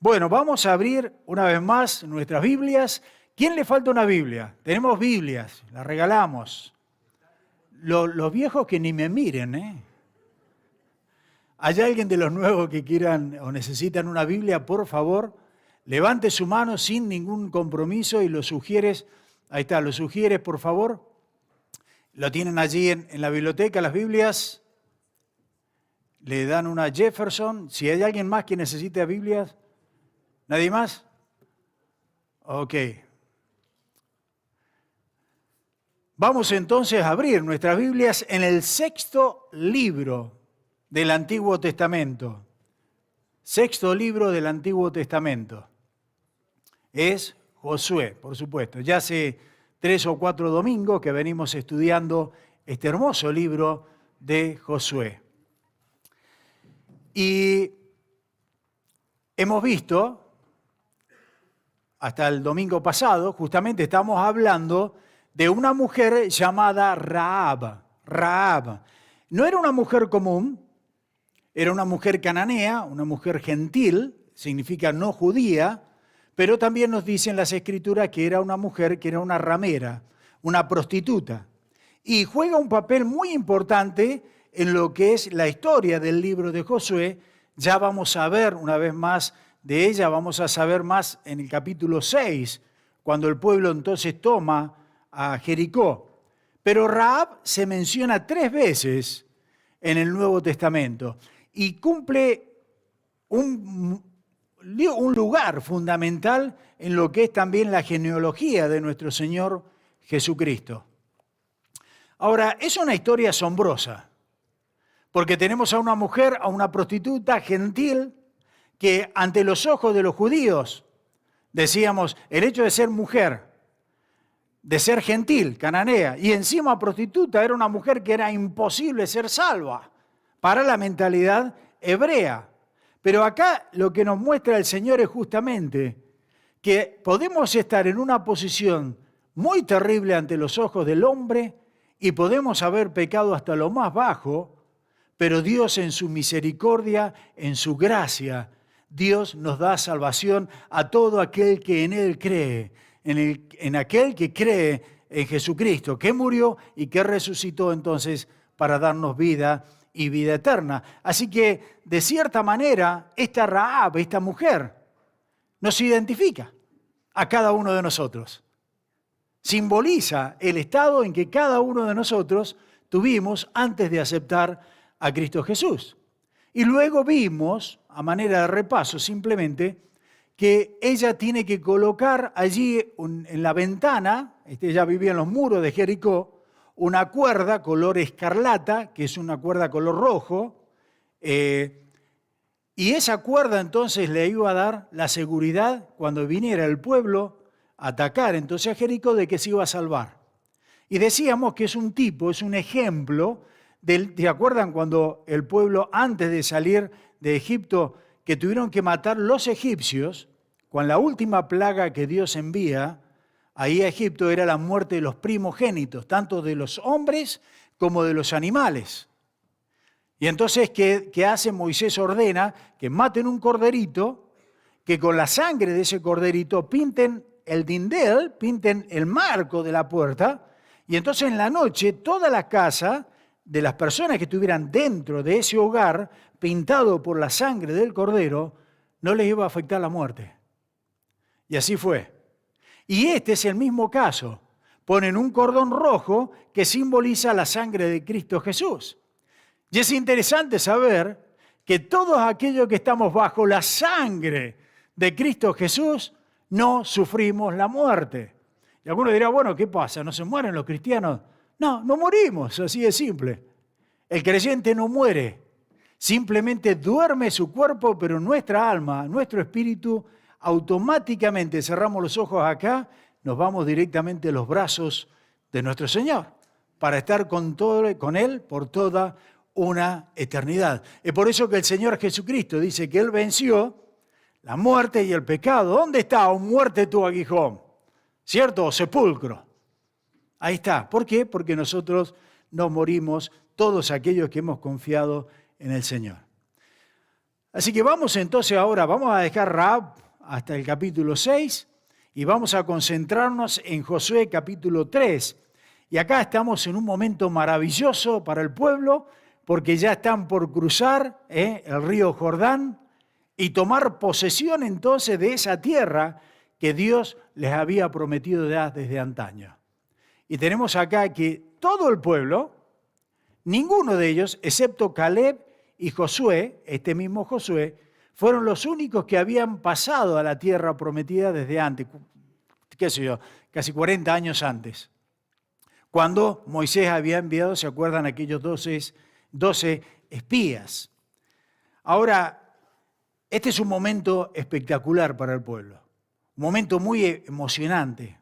Bueno, vamos a abrir una vez más nuestras Biblias. ¿Quién le falta una Biblia? Tenemos Biblias, las regalamos. Los viejos que ni me miren, ¿eh? ¿Hay alguien de los nuevos que quieran o necesitan una Biblia? Por favor, levante su mano sin ningún compromiso y lo sugieres. Ahí está, lo sugieres, por favor. Lo tienen allí en la biblioteca, las Biblias. Le dan una Jefferson. Si hay alguien más que necesite Biblias. ¿Nadie más? Ok. Vamos entonces a abrir nuestras Biblias en el 6º libro del Antiguo Testamento. 6º libro del Antiguo Testamento. Es Josué, por supuesto. Ya hace 3 o 4 domingos que venimos estudiando este hermoso libro de Josué. Y hemos visto, hasta el domingo pasado, justamente estamos hablando de una mujer llamada Rahab. Rahab. No era una mujer común, era una mujer cananea, una mujer gentil, significa no judía, pero también nos dicen las Escrituras que era una mujer que era una ramera, una prostituta. Y juega un papel muy importante en lo que es la historia del libro de Josué. Ya vamos a ver una vez más de ella, vamos a saber más en el capítulo 6, cuando el pueblo entonces toma a Jericó. Pero Rahab se menciona 3 veces en el Nuevo Testamento y cumple un lugar fundamental en lo que es también la genealogía de nuestro Señor Jesucristo. Ahora, es una historia asombrosa, porque tenemos a una mujer, a una prostituta gentil, que ante los ojos de los judíos, decíamos, el hecho de ser mujer, de ser gentil, cananea, y encima prostituta, era una mujer que era imposible ser salva para la mentalidad hebrea. Pero acá lo que nos muestra el Señor es justamente que podemos estar en una posición muy terrible ante los ojos del hombre y podemos haber pecado hasta lo más bajo, pero Dios en su misericordia, en su gracia, Dios nos da salvación a todo aquel que en Él cree, en aquel que cree en Jesucristo, que murió y que resucitó entonces para darnos vida y vida eterna. Así que, de cierta manera, esta Rahab, esta mujer, nos identifica a cada uno de nosotros. Simboliza el estado en que cada uno de nosotros tuvimos antes de aceptar a Cristo Jesús. Y luego vimos, a manera de repaso simplemente, que ella tiene que colocar allí en la ventana, ella vivía en los muros de Jericó, una cuerda color escarlata, que es una cuerda color rojo, y esa cuerda entonces le iba a dar la seguridad cuando viniera el pueblo a atacar entonces a Jericó de que se iba a salvar. Y decíamos que es un tipo, es un ejemplo, ¿te acuerdan cuando el pueblo antes de salir de Egipto que tuvieron que matar los egipcios, con la última plaga que Dios envía ahí a Egipto era la muerte de los primogénitos, tanto de los hombres como de los animales? Y entonces, ¿qué hace? Moisés ordena que maten un corderito, que con la sangre de ese corderito pinten el dindel, pinten el marco de la puerta, y entonces en la noche toda la casa de las personas que estuvieran dentro de ese hogar, pintado por la sangre del cordero, no les iba a afectar la muerte. Y así fue. Y este es el mismo caso. Ponen un cordón rojo que simboliza la sangre de Cristo Jesús. Y es interesante saber que todos aquellos que estamos bajo la sangre de Cristo Jesús no sufrimos la muerte. Y algunos dirán, bueno, ¿qué pasa? ¿No se mueren los cristianos? No, no morimos, así de simple. El creyente no muere, simplemente duerme su cuerpo, pero nuestra alma, nuestro espíritu, automáticamente cerramos los ojos acá, nos vamos directamente a los brazos de nuestro Señor, para estar con Él por toda una eternidad. Es por eso que el Señor Jesucristo dice que Él venció la muerte y el pecado. ¿Dónde está, oh muerte, tu aguijón? ¿Cierto? O sepulcro. Ahí está. ¿Por qué? Porque nosotros no morimos, todos aquellos que hemos confiado en el Señor. Así que vamos entonces ahora, vamos a dejar Rahab hasta el capítulo 6 y vamos a concentrarnos en Josué capítulo 3. Y acá estamos en un momento maravilloso para el pueblo porque ya están por cruzar el río Jordán y tomar posesión entonces de esa tierra que Dios les había prometido ya desde antaño. Y tenemos acá que todo el pueblo, ninguno de ellos, excepto Caleb y Josué, este mismo Josué, fueron los únicos que habían pasado a la tierra prometida desde antes, qué sé yo, casi 40 años antes. Cuando Moisés había enviado, ¿se acuerdan? Aquellos 12 espías. Ahora, este es un momento espectacular para el pueblo, un momento muy emocionante.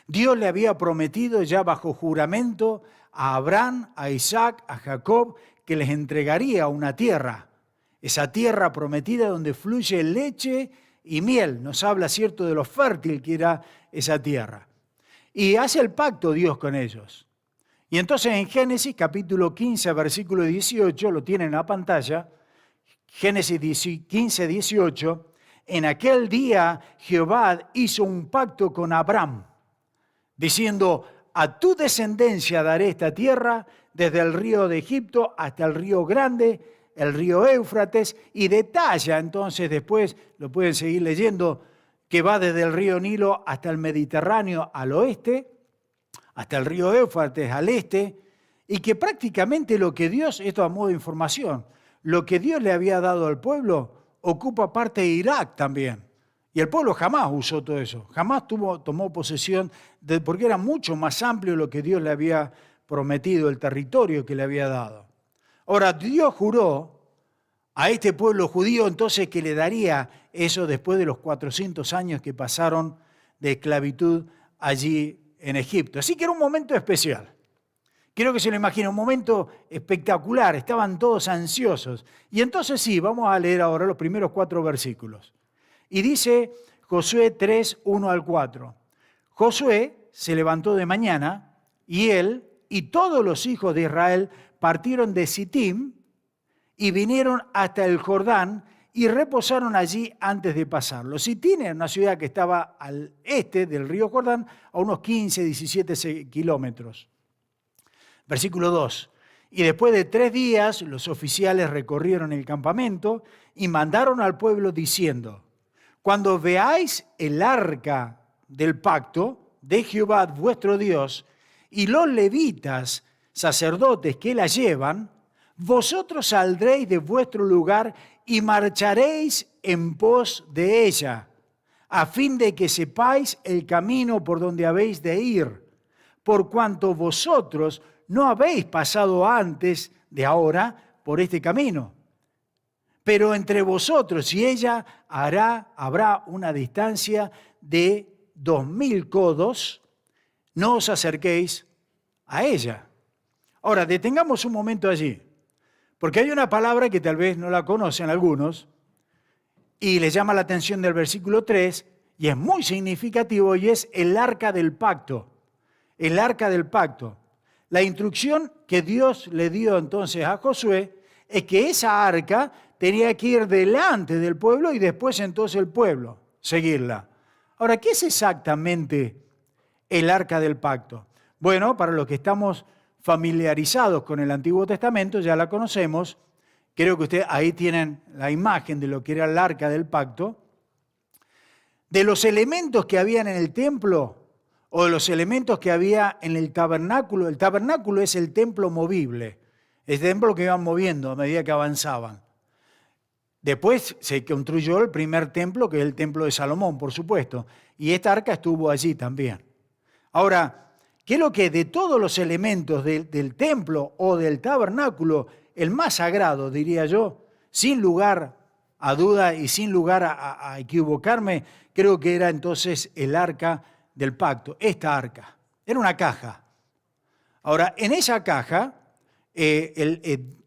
Dios le había prometido ya bajo juramento a Abraham, a Isaac, a Jacob, que les entregaría una tierra, esa tierra prometida donde fluye leche y miel. Nos habla, cierto, de lo fértil que era esa tierra. Y hace el pacto Dios con ellos. Y entonces en Génesis capítulo 15, versículo 18, lo tienen en la pantalla, Génesis 15, 18, en aquel día Jehová hizo un pacto con Abraham, diciendo, a tu descendencia daré esta tierra, desde el río de Egipto hasta el río grande, el río Éufrates, y detalla entonces después, lo pueden seguir leyendo, que va desde el río Nilo hasta el Mediterráneo al oeste, hasta el río Éufrates al este, y que prácticamente lo que Dios, esto a modo de información, lo que Dios le había dado al pueblo ocupa parte de Irak también. Y el pueblo jamás usó todo eso, jamás tomó posesión, porque era mucho más amplio lo que Dios le había prometido, el territorio que le había dado. Ahora, Dios juró a este pueblo judío entonces que le daría eso después de los 400 años que pasaron de esclavitud allí en Egipto. Así que era un momento especial. Quiero que se lo imaginen, un momento espectacular, estaban todos ansiosos. Y entonces sí, vamos a leer ahora los primeros 4 versículos. Y dice Josué 3, 1 al 4. Josué se levantó de mañana y él y todos los hijos de Israel partieron de Sittim y vinieron hasta el Jordán y reposaron allí antes de pasarlo. Sittim era una ciudad que estaba al este del río Jordán, a unos 15, 17 kilómetros. Versículo 2. Y después de 3 días los oficiales recorrieron el campamento y mandaron al pueblo diciendo, cuando veáis el arca del pacto de Jehová vuestro Dios y los levitas, sacerdotes que la llevan, vosotros saldréis de vuestro lugar y marcharéis en pos de ella, a fin de que sepáis el camino por donde habéis de ir, por cuanto vosotros no habéis pasado antes de ahora por este camino. Pero entre vosotros y ella habrá una distancia de 2000 codos, no os acerquéis a ella. Ahora, detengamos un momento allí, porque hay una palabra que tal vez no la conocen algunos, y les llama la atención del versículo 3, y es muy significativo, y es el arca del pacto. El arca del pacto. La instrucción que Dios le dio entonces a Josué es que esa arca tenía que ir delante del pueblo y después entonces el pueblo seguirla. Ahora, ¿qué es exactamente el arca del pacto? Bueno, para los que estamos familiarizados con el Antiguo Testamento, ya la conocemos. Creo que ustedes ahí tienen la imagen de lo que era el arca del pacto. De los elementos que habían en el templo o de los elementos que había en el tabernáculo es el templo movible, el templo que iban moviendo a medida que avanzaban. Después se construyó el primer templo, que es el templo de Salomón, por supuesto, y esta arca estuvo allí también. Ahora, ¿qué es lo que de todos los elementos del templo o del tabernáculo, el más sagrado, diría yo, sin lugar a duda y sin lugar a equivocarme, creo que era entonces el arca del pacto, esta arca? Era una caja. Ahora, en esa caja,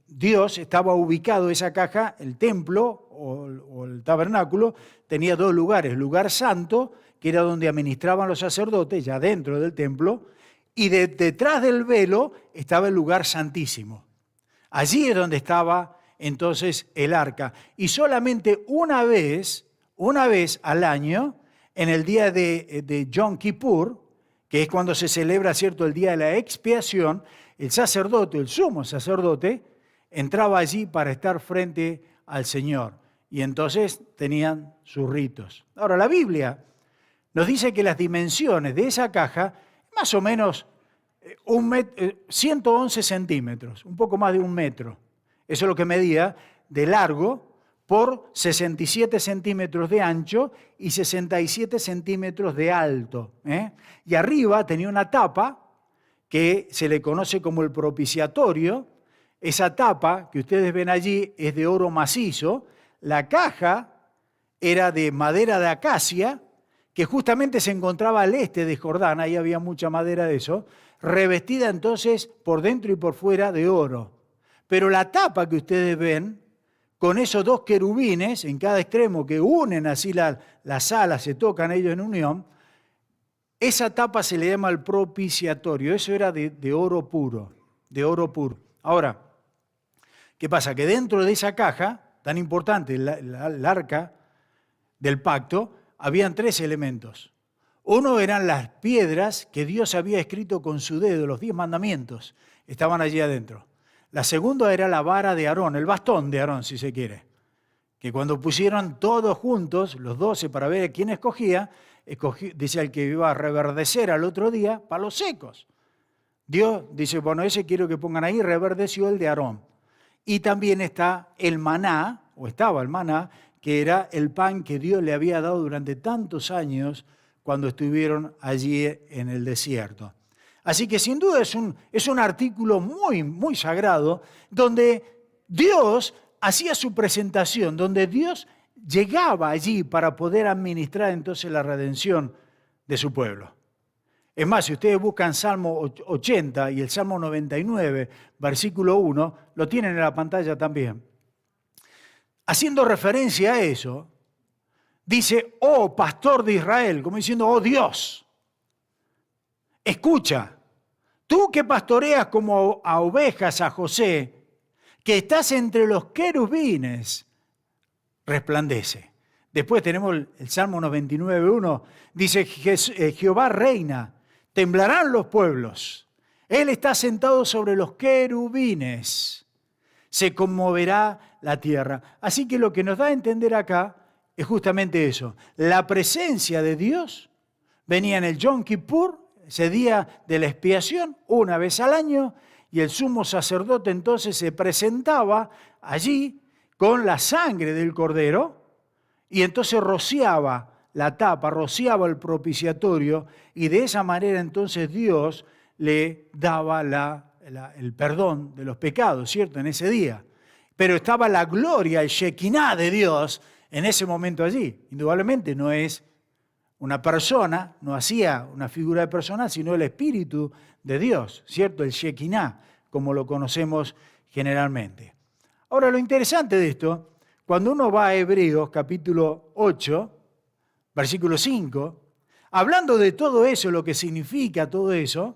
Dios estaba ubicado, esa caja, el templo o el tabernáculo, tenía 2 lugares. El lugar santo, que era donde administraban los sacerdotes, ya dentro del templo, y detrás del velo estaba el lugar santísimo. Allí es donde estaba entonces el arca. Y solamente una vez al año, en el día de Yom Kippur, que es cuando se celebra, ¿cierto?, el día de la expiación, el sacerdote, el sumo sacerdote, entraba allí para estar frente al Señor. Y entonces tenían sus ritos. Ahora, la Biblia nos dice que las dimensiones de esa caja, más o menos 111 centímetros, un poco más de 1 metro. Eso es lo que medía de largo por 67 centímetros de ancho y 67 centímetros de alto. Y arriba tenía una tapa que se le conoce como el propiciatorio. Esa tapa que ustedes ven allí es de oro macizo. La caja era de madera de acacia, que justamente se encontraba al este de Jordán, ahí había mucha madera de eso, revestida entonces por dentro y por fuera de oro. Pero la tapa que ustedes ven, con esos 2 querubines en cada extremo que unen así las alas, se tocan ellos en unión, esa tapa se le llama el propiciatorio. Eso era de oro puro, de oro puro. Ahora, ¿qué pasa? Que dentro de esa caja, tan importante, el arca del pacto, habían 3 elementos. Uno eran las piedras que Dios había escrito con su dedo, los 10 mandamientos, estaban allí adentro. La segunda era la vara de Aarón, el bastón de Aarón, si se quiere. Que cuando pusieron todos juntos, los 12, para ver quién escogía, dice el que iba a reverdecer al otro día, palos secos. Dios dice, bueno, ese quiero que pongan ahí, reverdeció el de Aarón. Y también está el maná, o estaba el maná, que era el pan que Dios le había dado durante tantos años cuando estuvieron allí en el desierto. Así que sin duda es un artículo muy, muy sagrado, donde Dios hacía su presentación, donde Dios llegaba allí para poder administrar entonces la redención de su pueblo. Es más, si ustedes buscan Salmo 80 y el Salmo 99, versículo 1, lo tienen en la pantalla también. Haciendo referencia a eso, dice, oh pastor de Israel, como diciendo, oh Dios, escucha, tú que pastoreas como a ovejas a José, que estás entre los querubines, resplandece. Después tenemos el Salmo 99.1, dice, Jehová reina, temblarán los pueblos. Él está sentado sobre los querubines. Se conmoverá la tierra. Así que lo que nos da a entender acá es justamente eso. La presencia de Dios venía en el Yom Kippur, ese día de la expiación, una vez al año, y el sumo sacerdote entonces se presentaba allí con la sangre del cordero y entonces rociaba la tapa, rociaba el propiciatorio y de esa manera entonces Dios le daba el perdón de los pecados, ¿cierto? En ese día. Pero estaba la gloria, el Shekinah de Dios en ese momento allí. Indudablemente no es una persona, no hacía una figura de persona, sino el Espíritu de Dios, ¿cierto? El Shekinah, como lo conocemos generalmente. Ahora, lo interesante de esto, cuando uno va a Hebreos capítulo 8, versículo 5, hablando de todo eso, lo que significa todo eso,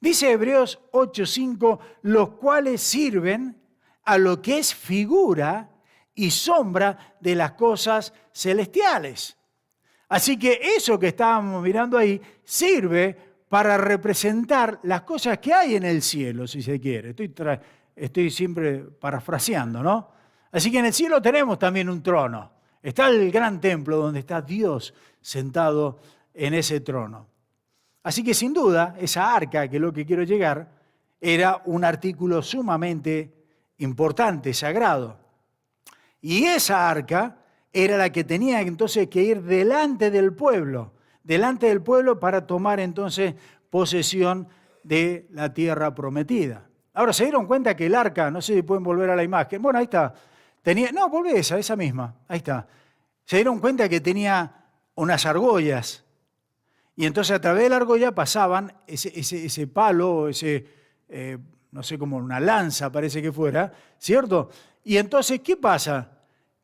dice Hebreos 8:5, los cuales sirven a lo que es figura y sombra de las cosas celestiales. Así que eso que estábamos mirando ahí sirve para representar las cosas que hay en el cielo, si se quiere. Estoy siempre parafraseando, ¿no? Así que en el cielo tenemos también un trono. Está el gran templo donde está Dios sentado en ese trono. Así que sin duda, esa arca, que es lo que quiero llegar, era un artículo sumamente importante, sagrado. Y esa arca era la que tenía entonces que ir delante del pueblo para tomar entonces posesión de la tierra prometida. Ahora, ¿se dieron cuenta que el arca, no sé si pueden volver a la imagen? Bueno, ahí está. Volvé esa misma, ahí está. Se dieron cuenta que tenía unas argollas. Y entonces a través de la argolla pasaban ese palo, no sé, como una lanza parece que fuera, ¿cierto? Y entonces, ¿qué pasa?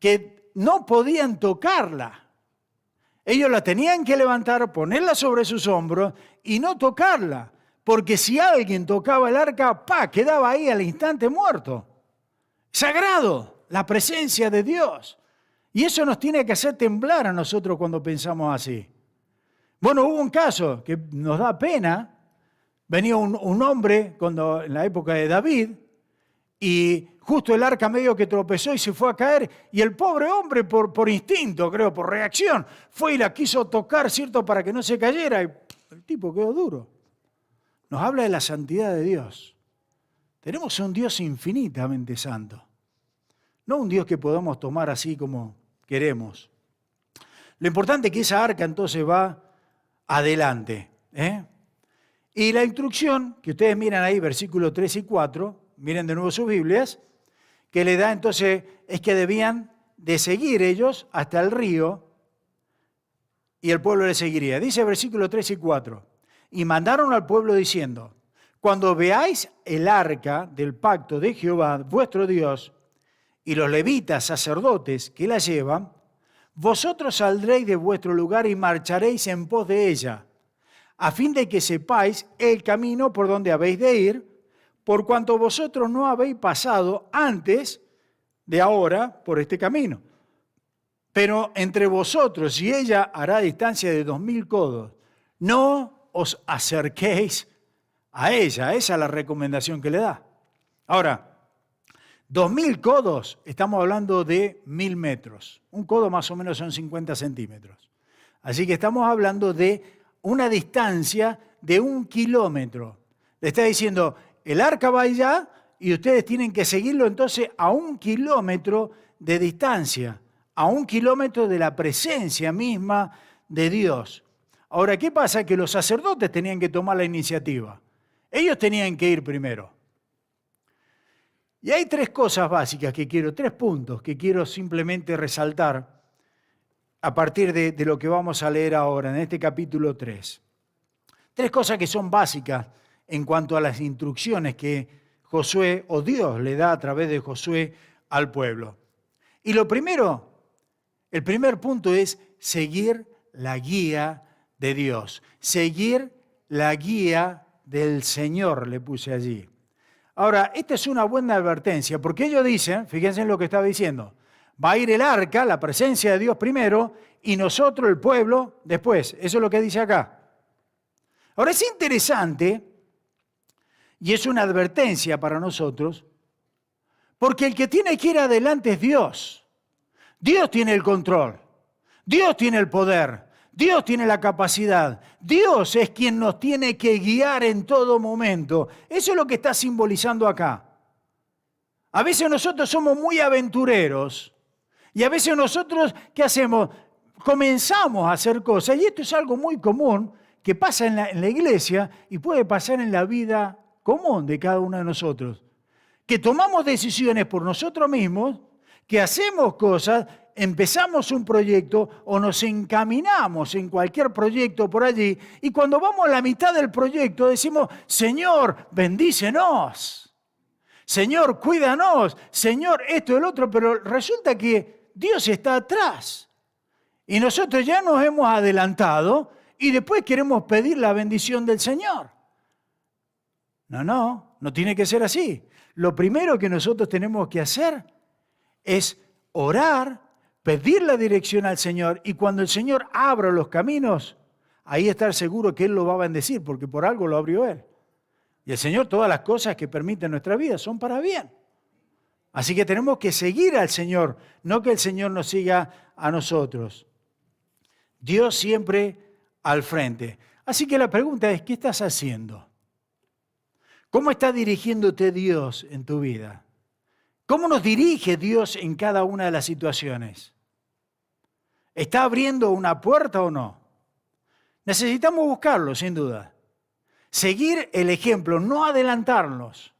Que no podían tocarla. Ellos la tenían que levantar, ponerla sobre sus hombros y no tocarla. Porque si alguien tocaba el arca, quedaba ahí al instante muerto. Sagrado, la presencia de Dios. Y eso nos tiene que hacer temblar a nosotros cuando pensamos así. Bueno, hubo un caso que nos da pena. Venía un hombre en la época de David y justo el arca medio que tropezó y se fue a caer y el pobre hombre por instinto, creo, por reacción, fue y la quiso tocar, ¿cierto?, para que no se cayera y el tipo quedó duro. Nos habla de la santidad de Dios. Tenemos un Dios infinitamente santo, no un Dios que podamos tomar así como queremos. Lo importante es que esa arca entonces va adelante, Y la instrucción, que ustedes miran ahí, versículos 3 y 4, miren de nuevo sus Biblias, que le da entonces es que debían de seguir ellos hasta el río y el pueblo le seguiría. Dice versículos 3 y 4, y mandaron al pueblo diciendo, cuando veáis el arca del pacto de Jehová, vuestro Dios, y los levitas sacerdotes que la llevan, vosotros saldréis de vuestro lugar y marcharéis en pos de ella, a fin de que sepáis el camino por donde habéis de ir, por cuanto vosotros no habéis pasado antes de ahora por este camino. Pero entre vosotros y ella hará distancia de 2000 codos. No os acerquéis a ella. Esa es la recomendación que le da. Ahora, 2000 codos, estamos hablando de 1000 metros. Un codo más o menos son 50 centímetros. Así que estamos hablando de una distancia de 1 kilómetro. Le está diciendo, el arca va allá y ustedes tienen que seguirlo entonces a 1 kilómetro de distancia, a 1 kilómetro de la presencia misma de Dios. Ahora, ¿qué pasa? Que los sacerdotes tenían que tomar la iniciativa. Ellos tenían que ir primero. Y hay 3 cosas básicas que quiero, 3 puntos que quiero simplemente resaltar a partir de lo que vamos a leer ahora, en este capítulo 3. 3 cosas que son básicas en cuanto a las instrucciones que Josué o Dios le da a través de Josué al pueblo. Y lo primero, el primer punto es seguir la guía de Dios. Seguir la guía del Señor, le puse allí. Ahora, esta es una buena advertencia, porque ellos dicen, fíjense en lo que estaba diciendo, va a ir el arca, la presencia de Dios primero, y nosotros, el pueblo, después. Eso es lo que dice acá. Ahora, es interesante, y es una advertencia para nosotros, porque el que tiene que ir adelante es Dios. Dios tiene el control, Dios tiene el poder, Dios tiene la capacidad. Dios es quien nos tiene que guiar en todo momento. Eso es lo que está simbolizando acá. A veces nosotros somos muy aventureros y a veces nosotros, ¿qué hacemos? Comenzamos a hacer cosas y esto es algo muy común que pasa en la iglesia y puede pasar en la vida común de cada uno de nosotros. Que tomamos decisiones por nosotros mismos, que hacemos cosas, empezamos un proyecto o nos encaminamos en cualquier proyecto por allí y cuando vamos a la mitad del proyecto decimos, Señor, bendícenos, Señor, cuídanos, Señor, esto y el otro, pero resulta que Dios está atrás y nosotros ya nos hemos adelantado y después queremos pedir la bendición del Señor. No tiene que ser así. Lo primero que nosotros tenemos que hacer es orar, pedir la dirección al Señor y cuando el Señor abra los caminos, ahí estar seguro que Él lo va a bendecir porque por algo lo abrió Él. Y el Señor, todas las cosas que permite en nuestra vida son para bien. Así que tenemos que seguir al Señor, no que el Señor nos siga a nosotros. Dios siempre al frente. Así que la pregunta es, ¿qué estás haciendo? ¿Cómo está dirigiéndote Dios en tu vida? ¿Cómo nos dirige Dios en cada una de las situaciones? ¿Está abriendo una puerta o no? Necesitamos buscarlo, sin duda. Seguir el ejemplo, no adelantarnos.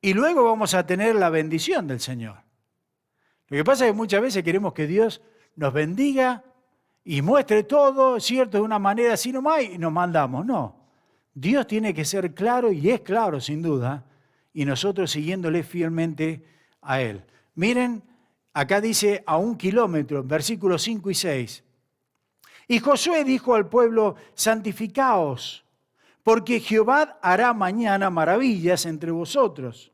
Y luego vamos a tener la bendición del Señor. Lo que pasa es que muchas veces queremos que Dios nos bendiga y muestre todo, ¿cierto?, de una manera así nomás y nos mandamos. No. Dios tiene que ser claro y es claro, sin duda, y nosotros siguiéndole fielmente a Él. Miren, acá dice a 1 kilómetro, versículos 5 y 6. Y Josué dijo al pueblo, santificaos, porque Jehová hará mañana maravillas entre vosotros.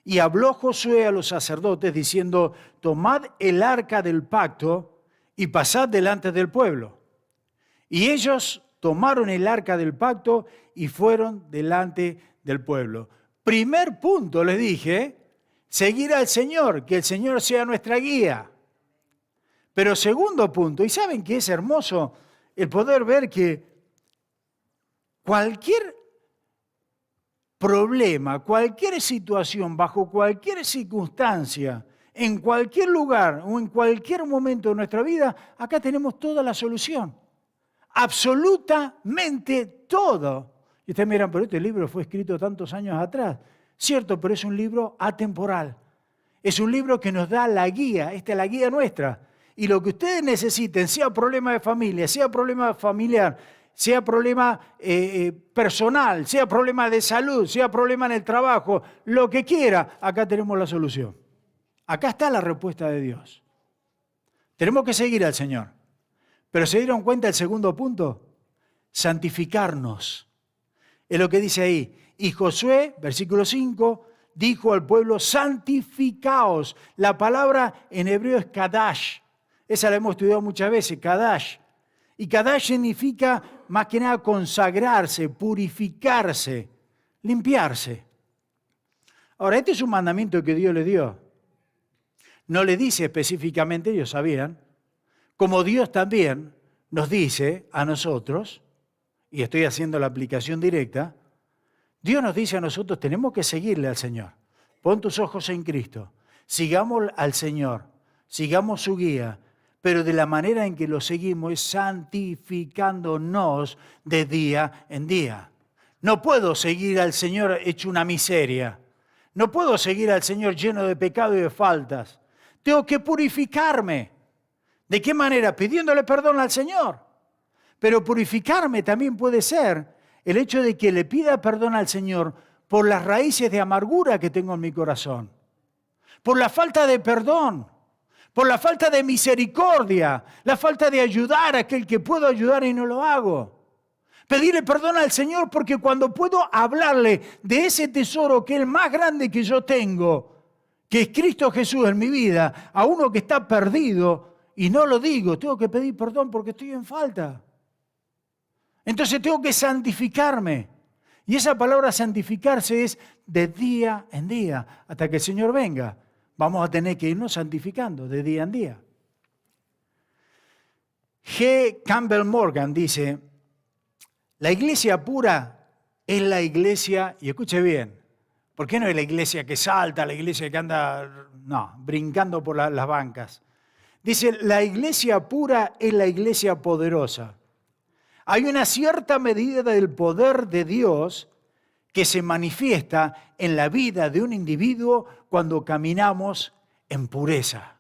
Y habló Josué a los sacerdotes diciendo, tomad el arca del pacto y pasad delante del pueblo. Y ellos tomaron el arca del pacto y fueron delante del pueblo. Primer punto, les dije, seguir al Señor, que el Señor sea nuestra guía. Pero segundo punto, y saben que es hermoso el poder ver que cualquier problema, cualquier situación, bajo cualquier circunstancia, en cualquier lugar o en cualquier momento de nuestra vida, acá tenemos toda la solución. Absolutamente todo. Y ustedes miran, pero este libro fue escrito tantos años atrás. Cierto, pero es un libro atemporal. Es un libro que nos da la guía, esta es la guía nuestra. Y lo que ustedes necesiten, sea problema de familia, sea problema familiar, sea problema personal, sea problema de salud, sea problema en el trabajo, lo que quiera, acá tenemos la solución. Acá está la respuesta de Dios. Tenemos que seguir al Señor. Pero ¿se dieron cuenta el segundo punto? Santificarnos. Es lo que dice ahí. Y Josué, versículo 5, dijo al pueblo, santificaos. La palabra en hebreo es kadash. Esa la hemos estudiado muchas veces, kadash. Y kadash significa más que nada consagrarse, purificarse, limpiarse. Ahora, este es un mandamiento que Dios le dio. No le dice específicamente, ellos sabían, como Dios también nos dice a nosotros, y estoy haciendo la aplicación directa, Dios nos dice a nosotros, tenemos que seguirle al Señor. Pon tus ojos en Cristo, sigamos al Señor, sigamos su guía, pero de la manera en que lo seguimos es santificándonos de día en día. No puedo seguir al Señor hecho una miseria. No puedo seguir al Señor lleno de pecado y de faltas. Tengo que purificarme. ¿De qué manera? Pidiéndole perdón al Señor. Pero purificarme también puede ser el hecho de que le pida perdón al Señor por las raíces de amargura que tengo en mi corazón, por la falta de perdón, por la falta de misericordia, la falta de ayudar a aquel que puedo ayudar y no lo hago. Pedirle perdón al Señor porque cuando puedo hablarle de ese tesoro que es el más grande que yo tengo, que es Cristo Jesús en mi vida, a uno que está perdido y no lo digo, tengo que pedir perdón porque estoy en falta. Entonces tengo que santificarme. Y esa palabra santificarse es de día en día, hasta que el Señor venga. Vamos a tener que irnos santificando de día en día. G. Campbell Morgan dice, la iglesia pura es la iglesia, y escuche bien, ¿por qué no es la iglesia que salta, la iglesia que anda, brincando por las bancas? Dice, la iglesia pura es la iglesia poderosa. Hay una cierta medida del poder de Dios que se manifiesta en la vida de un individuo cuando caminamos en pureza.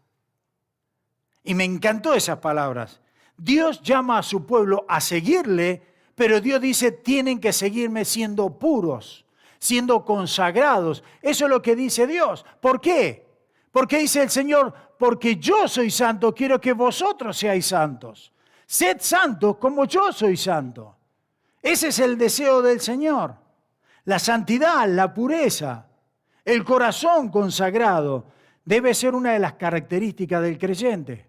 Y me encantó esas palabras. Dios llama a su pueblo a seguirle, pero Dios dice, tienen que seguirme siendo puros, siendo consagrados. Eso es lo que dice Dios. ¿Por qué? Porque dice el Señor, porque yo soy santo, quiero que vosotros seáis santos. Sed santos como yo soy santo. Ese es el deseo del Señor. La santidad, la pureza, el corazón consagrado debe ser una de las características del creyente.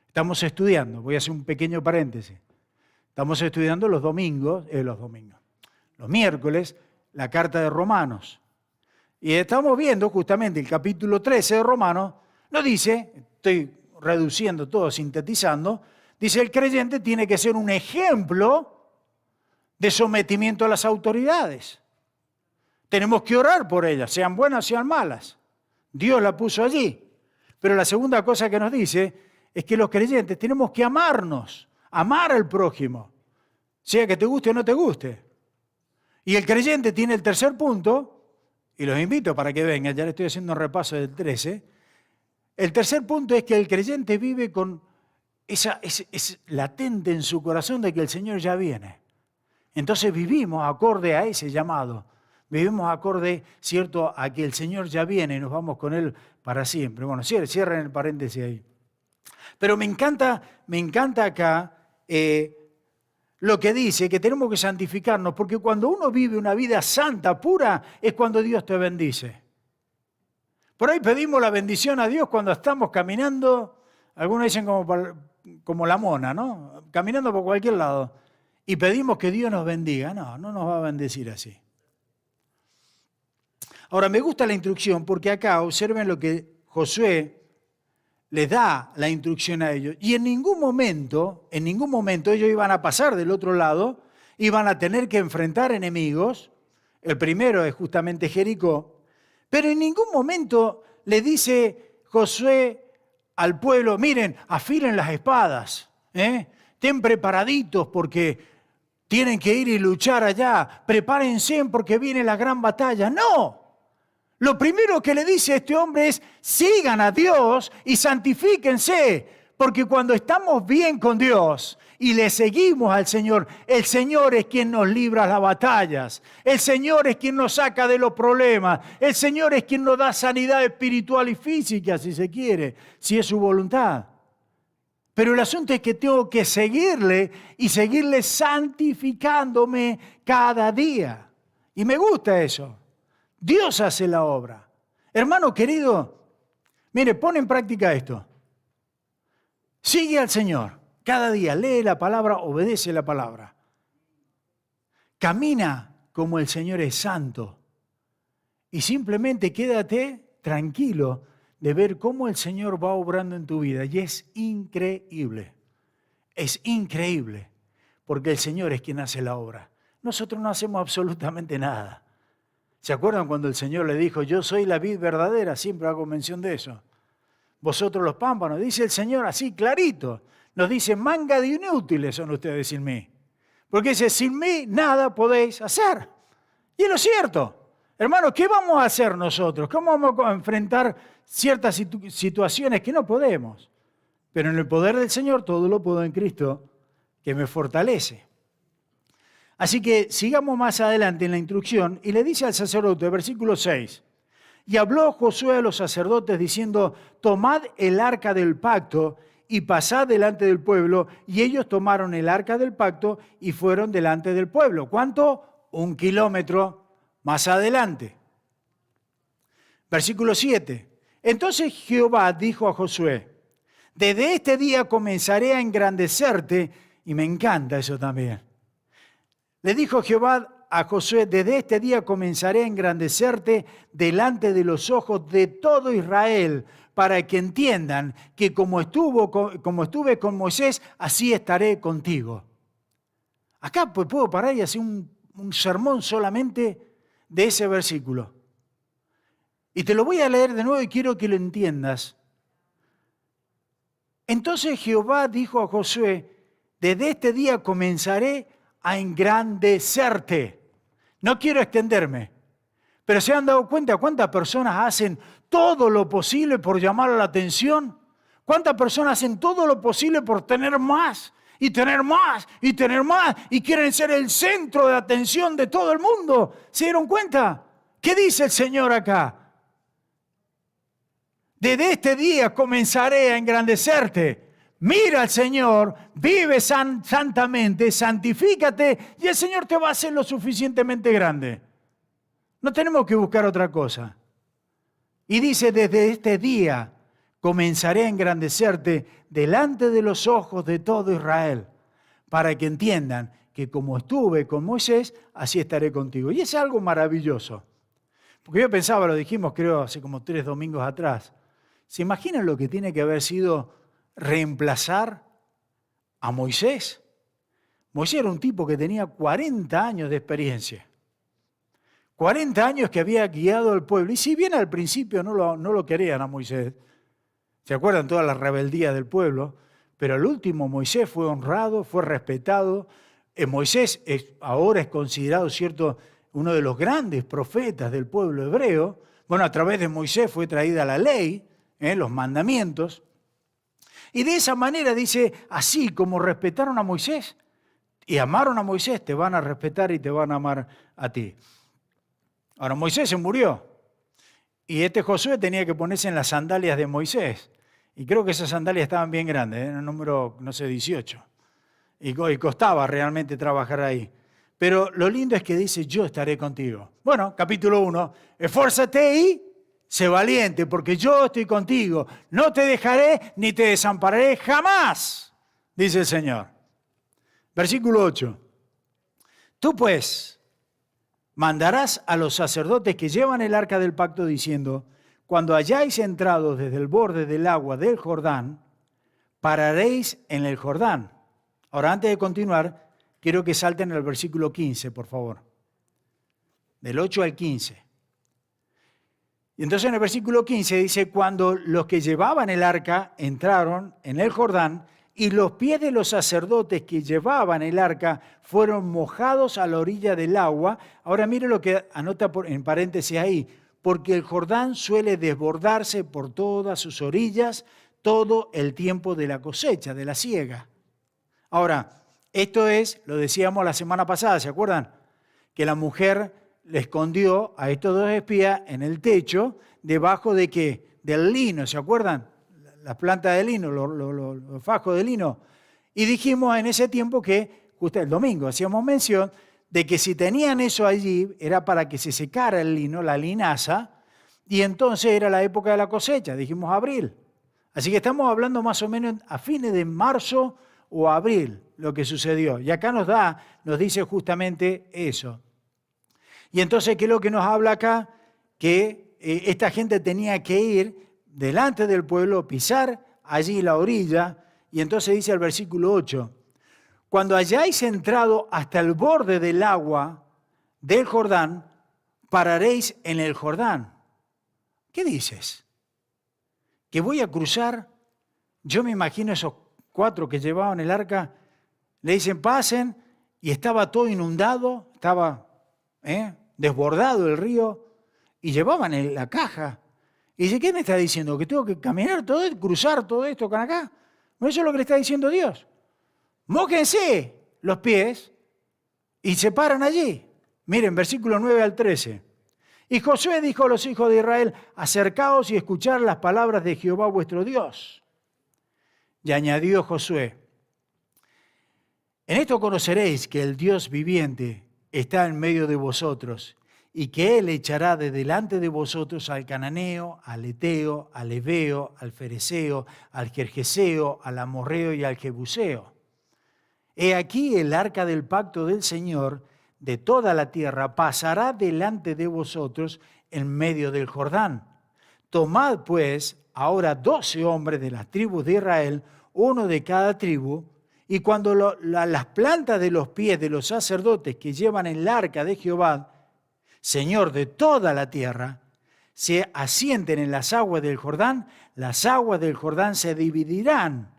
Estamos estudiando, voy a hacer un pequeño paréntesis. Estamos estudiando los miércoles, la carta de Romanos. Y estamos viendo justamente el capítulo 13 de Romanos, nos dice, estoy reduciendo todo, sintetizando, dice el creyente tiene que ser un ejemplo de sometimiento a las autoridades. Tenemos que orar por ellas, sean buenas, sean malas. Dios la puso allí. Pero la segunda cosa que nos dice es que los creyentes tenemos que amarnos, amar al prójimo, sea que te guste o no te guste. Y el creyente tiene el tercer punto, y los invito para que vengan, ya le estoy haciendo un repaso del 13. El tercer punto es que el creyente vive con es latente en su corazón de que el Señor ya viene. Entonces vivimos acorde a ese llamado. Vivimos acorde, ¿cierto?, a que el Señor ya viene y nos vamos con Él para siempre. Bueno, cierren el paréntesis ahí. Pero me encanta acá lo que dice, que tenemos que santificarnos, porque cuando uno vive una vida santa, pura, es cuando Dios te bendice. Por ahí pedimos la bendición a Dios cuando estamos caminando, algunos dicen como la mona, ¿no? Caminando por cualquier lado. Y pedimos que Dios nos bendiga. No, no nos va a bendecir así. Ahora, me gusta la instrucción porque acá observen lo que Josué les da la instrucción a ellos. Y en ningún momento ellos iban a pasar del otro lado, iban a tener que enfrentar enemigos. El primero es justamente Jericó. Pero en ningún momento le dice Josué al pueblo, miren, afilen las espadas, estén preparaditos porque tienen que ir y luchar allá, prepárense porque viene la gran batalla. ¡No! Lo primero que le dice a este hombre es, sigan a Dios y santifíquense, porque cuando estamos bien con Dios y le seguimos al Señor, el Señor es quien nos libra las batallas, el Señor es quien nos saca de los problemas, el Señor es quien nos da sanidad espiritual y física, si se quiere, si es su voluntad. Pero el asunto es que tengo que seguirle y seguirle santificándome cada día. Y me gusta eso. Dios hace la obra. Hermano querido, mire, pon en práctica esto. Sigue al Señor. Cada día lee la palabra, obedece la palabra. Camina como el Señor es santo. Y simplemente quédate tranquilo de ver cómo el Señor va obrando en tu vida. Y es increíble. Es increíble. Porque el Señor es quien hace la obra. Nosotros no hacemos absolutamente nada. ¿Se acuerdan cuando el Señor le dijo, yo soy la vid verdadera? Siempre hago mención de eso. Vosotros los pámpanos, dice el Señor así clarito. Nos dice, manga de inútiles son ustedes sin mí. Porque dice, sin mí nada podéis hacer. Y es lo cierto. Hermanos, ¿qué vamos a hacer nosotros? ¿Cómo vamos a enfrentar ciertas situaciones que no podemos? Pero en el poder del Señor todo lo puedo en Cristo que me fortalece. Así que sigamos más adelante en la instrucción y le dice al sacerdote, versículo 6, y habló Josué a los sacerdotes diciendo, tomad el arca del pacto y pasad delante del pueblo, y ellos tomaron el arca del pacto y fueron delante del pueblo. ¿Cuánto? 1 kilómetro más adelante. Versículo 7, entonces Jehová dijo a Josué, desde este día comenzaré a engrandecerte, y me encanta eso también. Le dijo Jehová a Josué, desde este día comenzaré a engrandecerte delante de los ojos de todo Israel, para que entiendan que como estuve con Moisés, así estaré contigo. Acá pues puedo parar y hacer un sermón solamente de ese versículo. Y te lo voy a leer de nuevo y quiero que lo entiendas. Entonces Jehová dijo a Josué, desde este día comenzaré a engrandecerte. No quiero extenderme, pero ¿se han dado cuenta cuántas personas hacen todo lo posible por llamar la atención? ¿Cuántas personas hacen todo lo posible por tener más y tener más y tener más y quieren ser el centro de atención de todo el mundo? ¿Se dieron cuenta? ¿Qué dice el Señor acá? Desde este día comenzaré a engrandecerte. Mira al Señor, vive santamente, santifícate y el Señor te va a hacer lo suficientemente grande. No tenemos que buscar otra cosa. Y dice, desde este día comenzaré a engrandecerte delante de los ojos de todo Israel, para que entiendan que como estuve con Moisés, así estaré contigo. Y es algo maravilloso. Porque yo pensaba, lo dijimos creo hace como 3 domingos atrás, ¿se imaginan lo que tiene que haber sido reemplazar a Moisés? Moisés era un tipo que tenía 40 años de experiencia. 40 años que había guiado al pueblo. Y si bien al principio no lo querían a Moisés, ¿se acuerdan toda la rebeldía del pueblo? Pero al último Moisés fue honrado, fue respetado. Moisés ahora es considerado, ¿cierto?, uno de los grandes profetas del pueblo hebreo. Bueno, a través de Moisés fue traída la ley, los mandamientos. Y de esa manera dice, así como respetaron a Moisés y amaron a Moisés, te van a respetar y te van a amar a ti. Ahora, Moisés se murió y este Josué tenía que ponerse en las sandalias de Moisés. Y creo que esas sandalias estaban bien grandes, en el número, 18. Y costaba realmente trabajar ahí. Pero lo lindo es que dice, yo estaré contigo. Bueno, capítulo 1, esfuérzate y sé valiente, porque yo estoy contigo. No te dejaré ni te desampararé jamás, dice el Señor. Versículo 8. Tú pues mandarás a los sacerdotes que llevan el arca del pacto diciendo, cuando hayáis entrado desde el borde del agua del Jordán, pararéis en el Jordán. Ahora, antes de continuar, quiero que salten al versículo 15, por favor. Del 8 al 15. Y entonces en el versículo 15 dice, cuando los que llevaban el arca entraron en el Jordán, y los pies de los sacerdotes que llevaban el arca fueron mojados a la orilla del agua. Ahora mire lo que anota en paréntesis ahí, porque el Jordán suele desbordarse por todas sus orillas todo el tiempo de la cosecha, de la siega. Ahora, esto es, lo decíamos la semana pasada, ¿se acuerdan? Que la mujer le escondió a estos dos espías en el techo, debajo de ¿qué? Del lino, ¿se acuerdan? Las plantas de lino, los fajos de lino. Y dijimos en ese tiempo que, justo el domingo, hacíamos mención de que si tenían eso allí, era para que se secara el lino, la linaza, y entonces era la época de la cosecha, dijimos abril. Así que estamos hablando más o menos a fines de marzo o abril, lo que sucedió. Y acá nos dice justamente eso. Y entonces, ¿qué es lo que nos habla acá? Que esta gente tenía que ir delante del pueblo, pisar allí la orilla, y entonces dice el versículo 8, cuando hayáis entrado hasta el borde del agua del Jordán, pararéis en el Jordán. ¿Qué dices? ¿Que voy a cruzar? Yo me imagino esos 4 que llevaban el arca, le dicen pasen, y estaba todo inundado, estaba desbordado el río, y llevaban la caja. Y dice, ¿qué me está diciendo? ¿Que tengo que caminar todo esto, cruzar todo esto con acá? No, eso es lo que le está diciendo Dios. Mójense los pies y se paran allí. Miren, versículo 9 al 13. Y Josué dijo a los hijos de Israel, acercaos y escuchad las palabras de Jehová vuestro Dios. Y añadió Josué, en esto conoceréis que el Dios viviente está en medio de vosotros, y que Él echará de delante de vosotros al cananeo, al eteo, al heveo, al fereceo, al gergeseo, al amorreo y al jebuseo. He aquí el arca del pacto del Señor de toda la tierra pasará delante de vosotros en medio del Jordán. Tomad pues ahora 12 hombres de las tribus de Israel, uno de cada tribu, y cuando las plantas de los pies de los sacerdotes que llevan el arca de Jehová, Señor de toda la tierra, se asienten en las aguas del Jordán se dividirán,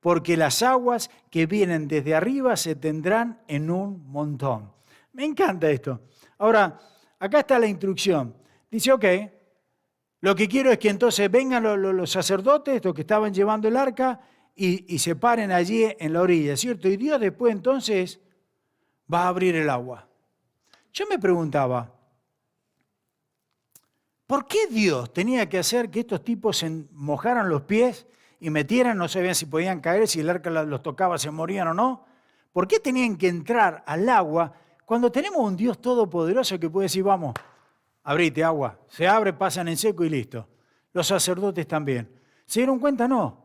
porque las aguas que vienen desde arriba se tendrán en un montón. Me encanta esto. Ahora, acá está la instrucción. Dice, ok, lo que quiero es que entonces vengan los sacerdotes, los que estaban llevando el arca, y se paren allí en la orilla, ¿cierto? Y Dios después entonces va a abrir el agua. Yo me preguntaba, ¿por qué Dios tenía que hacer que estos tipos se mojaran los pies y metieran, no sabían si podían caer, si el arca los tocaba, se morían o no? ¿Por qué tenían que entrar al agua cuando tenemos un Dios todopoderoso que puede decir, vamos, abrite agua, se abre, pasan en seco y listo? Los sacerdotes también. ¿Se dieron cuenta? No.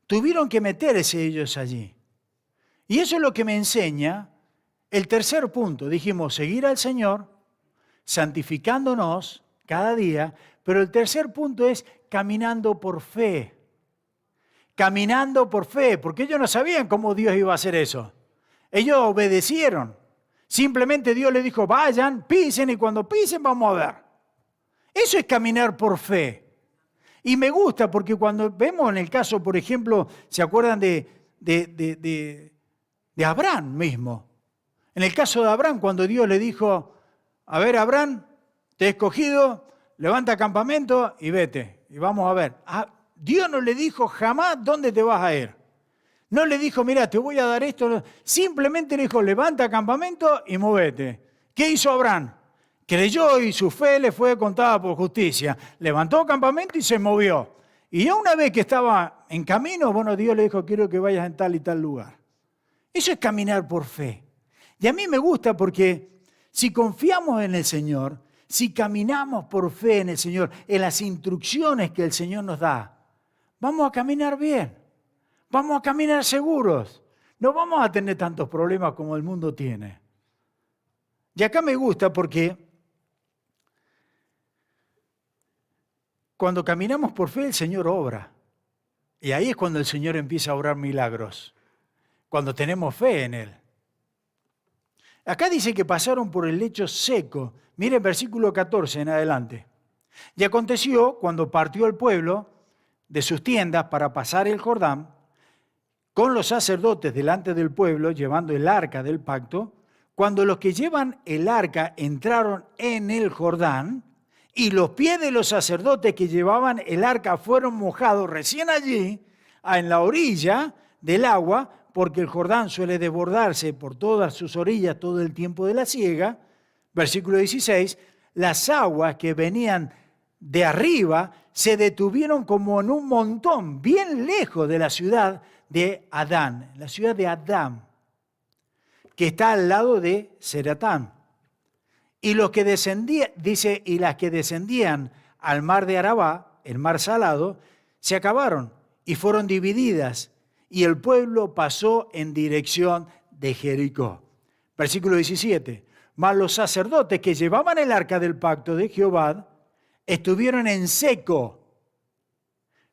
Tuvieron que meterse ellos allí. Y eso es lo que me enseña el tercer punto. Dijimos, seguir al Señor, santificándonos cada día, pero el tercer punto es caminando por fe. Caminando por fe, porque ellos no sabían cómo Dios iba a hacer eso. Ellos obedecieron. Simplemente Dios les dijo, vayan, pisen, y cuando pisen vamos a ver. Eso es caminar por fe. Y me gusta porque cuando vemos en el caso, por ejemplo, ¿se acuerdan de Abraham mismo? En el caso de Abraham, cuando Dios le dijo, a ver, Abraham, te he escogido, levanta campamento y vete. Y vamos a ver. Dios no le dijo jamás dónde te vas a ir. No le dijo, mira, te voy a dar esto. Simplemente le dijo, levanta campamento y móvete. ¿Qué hizo Abraham? Creyó y su fe le fue contada por justicia. Levantó campamento y se movió. Y ya una vez que estaba en camino, bueno, Dios le dijo, quiero que vayas en tal y tal lugar. Eso es caminar por fe. Y a mí me gusta porque si confiamos en el Señor, si caminamos por fe en el Señor, en las instrucciones que el Señor nos da, vamos a caminar bien, vamos a caminar seguros, no vamos a tener tantos problemas como el mundo tiene. Y acá me gusta porque cuando caminamos por fe, el Señor obra. Y ahí es cuando el Señor empieza a obrar milagros, cuando tenemos fe en Él. Acá dice que pasaron por el lecho seco. Miren versículo 14 en adelante. Y aconteció cuando partió el pueblo de sus tiendas para pasar el Jordán, con los sacerdotes delante del pueblo, llevando el arca del pacto, cuando los que llevan el arca entraron en el Jordán, y los pies de los sacerdotes que llevaban el arca fueron mojados recién allí, en la orilla del agua, porque el Jordán suele desbordarse por todas sus orillas todo el tiempo de la siega. Versículo 16, las aguas que venían de arriba se detuvieron como en un montón, bien lejos de la ciudad de Adán, la ciudad de Adán, que está al lado de Zeratán. Y los que descendían, dice, y las que descendían al mar de Arabá, el mar salado, se acabaron y fueron divididas, y el pueblo pasó en dirección de Jericó. Versículo 17. Mas los sacerdotes que llevaban el arca del pacto de Jehová estuvieron en seco,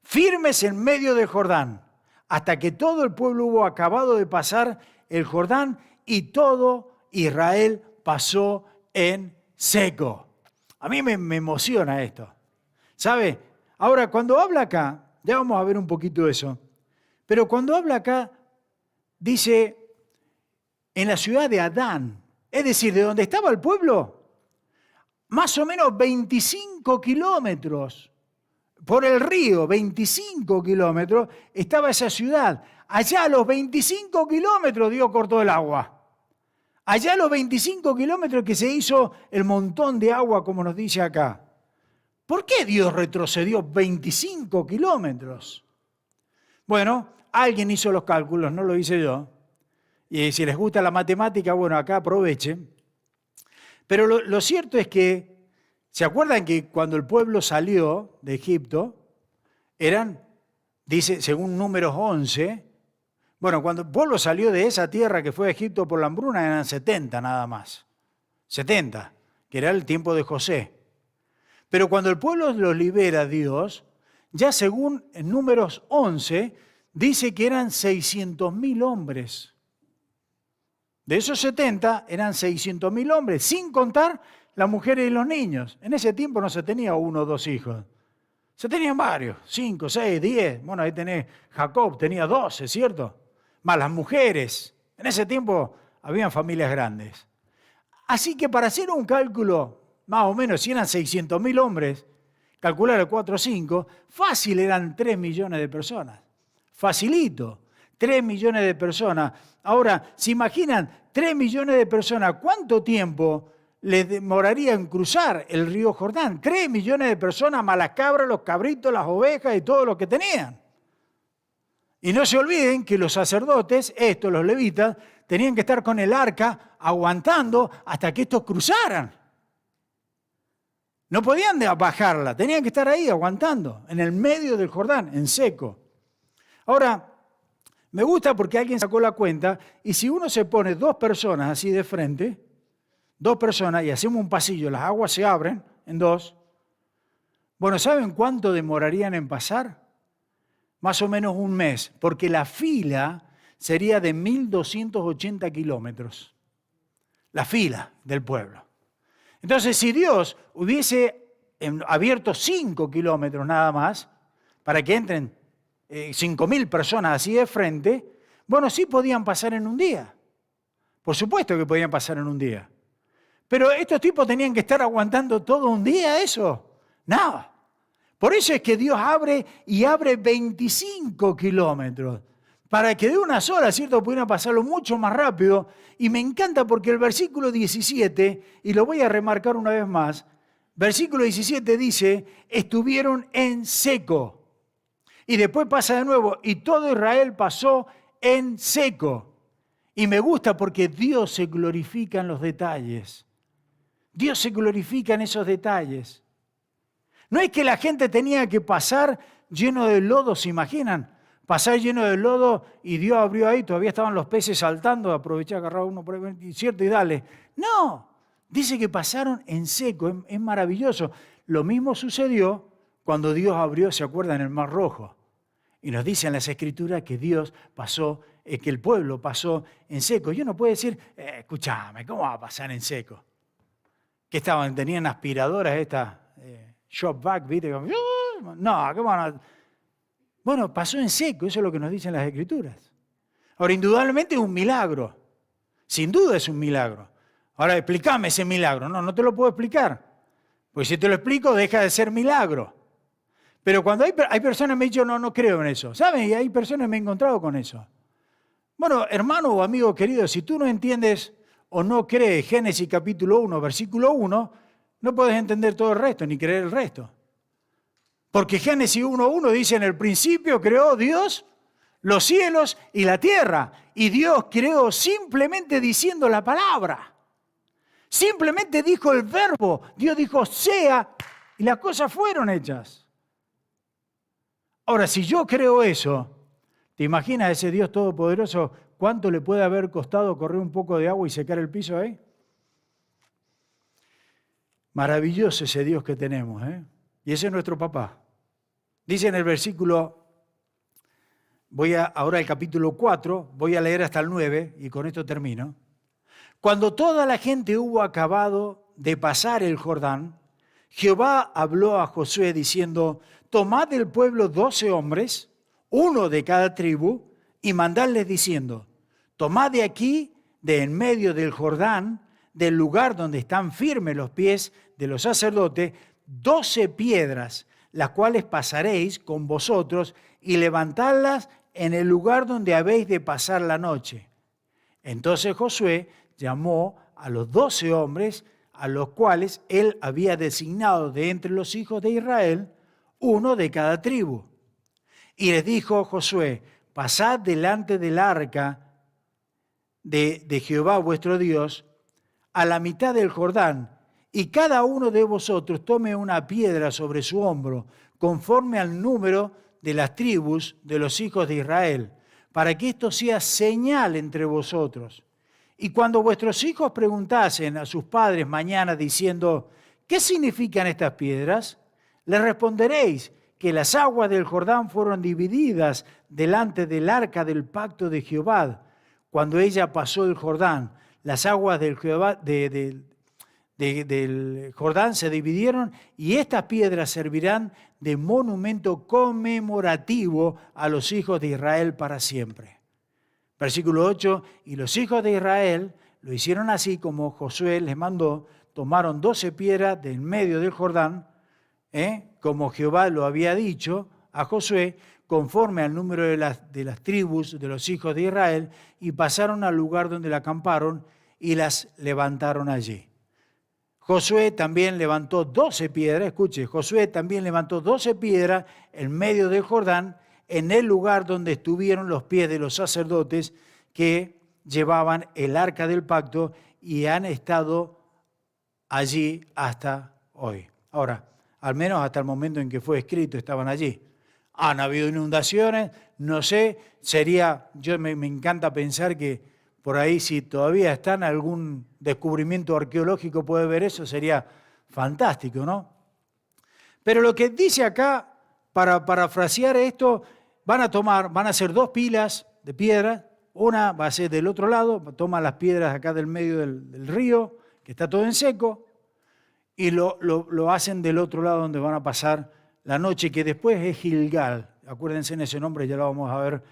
firmes en medio del Jordán, hasta que todo el pueblo hubo acabado de pasar el Jordán y todo Israel pasó en seco. A mí me emociona esto. ¿Sabe? Ahora, cuando habla acá, ya vamos a ver un poquito de eso, pero cuando habla acá, dice, en la ciudad de Adán, es decir, de donde estaba el pueblo, más o menos 25 kilómetros por el río, 25 kilómetros, estaba esa ciudad. Allá a los 25 kilómetros Dios cortó el agua. Allá a los 25 kilómetros que se hizo el montón de agua, como nos dice acá. ¿Por qué Dios retrocedió 25 kilómetros? Bueno, alguien hizo los cálculos, no lo hice yo. Y si les gusta la matemática, bueno, acá aprovechen. Pero lo cierto es que, ¿se acuerdan que cuando el pueblo salió de Egipto, eran, dice, según Números 11, bueno, cuando el pueblo salió de esa tierra que fue Egipto por la hambruna, eran 70 nada más. 70, que era el tiempo de José. Pero cuando el pueblo los libera Dios, ya según Números 11, dice que eran 600.000 hombres. De esos 70 eran 600.000 hombres, sin contar las mujeres y los niños. En ese tiempo no se tenía 1 o 2 hijos. Se tenían varios, 5, 6, 10. Bueno, ahí tenés Jacob, tenía 12, ¿cierto? Más las mujeres. En ese tiempo habían familias grandes. Así que para hacer un cálculo, más o menos, si eran 600.000 hombres, calcular el 4 o 5, fácil eran 3 millones de personas. Facilito, 3 millones de personas. Ahora, ¿se imaginan 3 millones de personas cuánto tiempo les demoraría en cruzar el río Jordán? 3 millones de personas, más las cabras, los cabritos, las ovejas y todo lo que tenían. Y no se olviden que los sacerdotes, los levitas, tenían que estar con el arca aguantando hasta que estos cruzaran. No podían bajarla, tenían que estar ahí aguantando, en el medio del Jordán, en seco. Ahora, me gusta porque alguien sacó la cuenta, y si uno se pone 2 personas así de frente, 2 personas, y hacemos un pasillo, las aguas se abren en 2, bueno, ¿saben cuánto demorarían en pasar? Más o menos un mes, porque la fila sería de 1.280 kilómetros. La fila del pueblo. Entonces, si Dios hubiese abierto 5 kilómetros nada más, para que entren 5.000 personas así de frente, bueno, sí podían pasar en un día. Por supuesto que podían pasar en un día. Pero estos tipos tenían que estar aguantando todo un día eso. No. Por eso es que Dios abre 25 kilómetros. Para que de una sola, ¿cierto?, pudieran pasarlo mucho más rápido. Y me encanta porque el versículo 17, y lo voy a remarcar una vez más, versículo 17 dice, estuvieron en seco. Y después pasa de nuevo, y todo Israel pasó en seco. Y me gusta porque Dios se glorifica en los detalles. Dios se glorifica en esos detalles. No es que la gente tenía que pasar lleno de lodo, ¿se imaginan? Pasar lleno de lodo y Dios abrió ahí, todavía estaban los peces saltando, aproveché, agarraba uno por ahí, cierto, y dale. No, dice que pasaron en seco, es maravilloso. Lo mismo sucedió cuando Dios abrió, ¿se acuerdan?, el Mar Rojo. Y nos dicen las Escrituras que Dios pasó, que el pueblo pasó en seco. Y uno puede decir, escúchame, ¿cómo va a pasar en seco? ¿Qué estaban? ¿Tenían aspiradoras estas shop vac, viste? No, ¿cómo van a...? Bueno, pasó en seco, eso es lo que nos dicen las Escrituras. Ahora, indudablemente es un milagro. Sin duda es un milagro. Ahora, explícame ese milagro. No te lo puedo explicar. Porque si te lo explico, deja de ser milagro. Pero cuando hay personas que me han dicho, no creo en eso. ¿Saben? Y hay personas que me he encontrado con eso. Bueno, hermano o amigo querido, si tú no entiendes o no crees Génesis capítulo 1, versículo 1, no puedes entender todo el resto, ni creer el resto. Porque Génesis 1:1 dice, en el principio creó Dios los cielos y la tierra. Y Dios creó simplemente diciendo la palabra. Simplemente dijo el verbo. Dios dijo, sea, y las cosas fueron hechas. Ahora, si yo creo eso, ¿te imaginas ese Dios todopoderoso cuánto le puede haber costado correr un poco de agua y secar el piso ahí? Maravilloso ese Dios que tenemos, ¿eh? Y ese es nuestro papá. Dice en el versículo, ahora al capítulo 4, voy a leer hasta el 9 y con esto termino. Cuando toda la gente hubo acabado de pasar el Jordán, Jehová habló a Josué diciendo, tomad del pueblo 12 hombres, uno de cada tribu, y mandadles diciendo, tomad de aquí, de en medio del Jordán, del lugar donde están firmes los pies de los sacerdotes, 12 piedras, las cuales pasaréis con vosotros y levantadlas en el lugar donde habéis de pasar la noche. Entonces Josué llamó a los 12 hombres, a los cuales él había designado de entre los hijos de Israel, uno de cada tribu. Y les dijo Josué, pasad delante del arca de Jehová vuestro Dios, a la mitad del Jordán, y cada uno de vosotros tome una piedra sobre su hombro, conforme al número de las tribus de los hijos de Israel, para que esto sea señal entre vosotros. Y cuando vuestros hijos preguntasen a sus padres mañana diciendo, ¿qué significan estas piedras?, les responderéis que las aguas del Jordán fueron divididas delante del arca del pacto de Jehová. Cuando ella pasó el Jordán, las aguas del Jordán se dividieron y estas piedras servirán de monumento conmemorativo a los hijos de Israel para siempre. Versículo 8, y los hijos de Israel lo hicieron así como Josué les mandó, tomaron 12 piedras del medio del Jordán, como Jehová lo había dicho a Josué, conforme al número de las tribus de los hijos de Israel, y pasaron al lugar donde la acamparon y las levantaron allí. Josué también levantó 12 piedras, escuche, Josué también levantó 12 piedras en medio del Jordán, en el lugar donde estuvieron los pies de los sacerdotes que llevaban el arca del pacto y han estado allí hasta hoy. Ahora, al menos hasta el momento en que fue escrito estaban allí. Han habido inundaciones, no sé, me encanta pensar que por ahí si todavía está en algún descubrimiento arqueológico puede ver eso, sería fantástico, ¿no? Pero lo que dice acá, para parafrasear esto, van a ser 2 pilas de piedra, una va a ser del otro lado, toman las piedras acá del medio del río, que está todo en seco, y lo hacen del otro lado donde van a pasar la noche, que después es Gilgal. Acuérdense en ese nombre, ya lo vamos a ver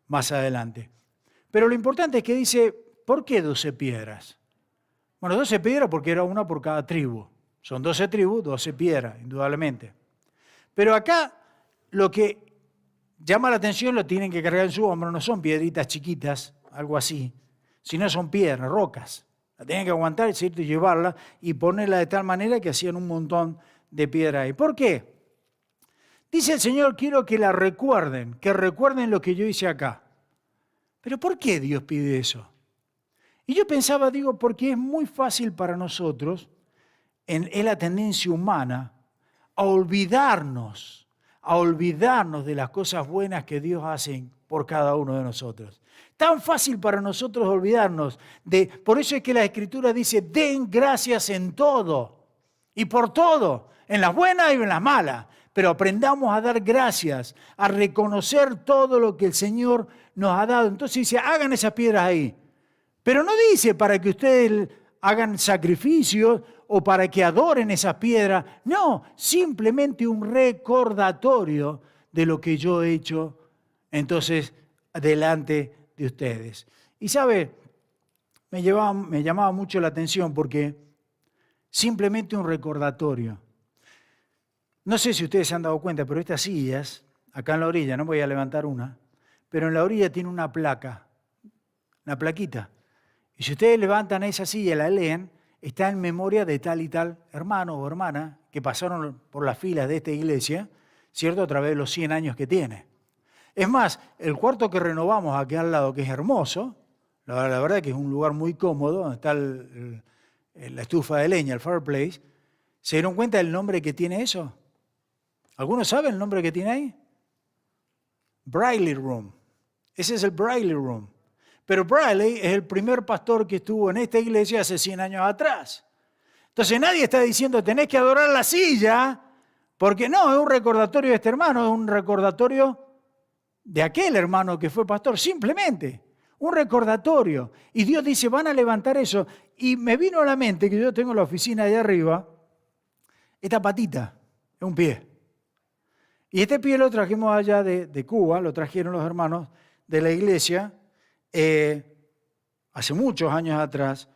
más adelante. Pero lo importante es que dice, ¿por qué 12 piedras? Bueno, 12 piedras porque era una por cada tribu. Son 12 tribus, 12 piedras, indudablemente. Pero acá lo que llama la atención lo tienen que cargar en su hombro, no son piedritas chiquitas, algo así, sino son piedras, rocas. La tienen que aguantar, ¿cierto? Y llevarla y ponerla de tal manera que hacían un montón de piedra ahí. ¿Por qué? Dice el Señor, quiero que la recuerden, que recuerden lo que yo hice acá. ¿Pero por qué Dios pide eso? Y yo pensaba, porque es muy fácil para nosotros es la tendencia humana a olvidarnos de las cosas buenas que Dios hace por cada uno de nosotros. Tan fácil para nosotros olvidarnos por eso es que la Escritura dice, den gracias en todo y por todo, en las buenas y en las malas. Pero aprendamos a dar gracias, a reconocer todo lo que el Señor nos ha dado. Entonces dice, hagan esas piedras ahí. Pero no dice para que ustedes hagan sacrificios o para que adoren esas piedras. No, simplemente un recordatorio de lo que yo he hecho entonces delante de ustedes. Y sabe, me llamaba mucho la atención porque simplemente un recordatorio. No sé si ustedes se han dado cuenta, pero estas sillas, acá en la orilla, no voy a levantar una, pero en la orilla tiene una placa, una plaquita. Y si ustedes levantan esa silla y la leen, está en memoria de tal y tal hermano o hermana que pasaron por las filas de esta iglesia, ¿cierto? A través de los 100 años que tiene. Es más, el cuarto que renovamos aquí al lado, que es hermoso, la verdad que es un lugar muy cómodo, donde está la estufa de leña, el fireplace, ¿se dieron cuenta del nombre que tiene eso? ¿Algunos saben el nombre que tiene ahí? Briley Room. Ese es el Briley Room. Pero Briley es el primer pastor que estuvo en esta iglesia hace 100 años atrás. Entonces nadie está diciendo tenés que adorar la silla, porque no, es un recordatorio de este hermano, es un recordatorio de aquel hermano que fue pastor, simplemente un recordatorio. Y Dios dice, van a levantar eso. Y me vino a la mente que yo tengo la oficina allá arriba, esta patita, es un pie. Y este pie lo trajimos allá de Cuba, lo trajeron los hermanos de la iglesia hace muchos años atrás.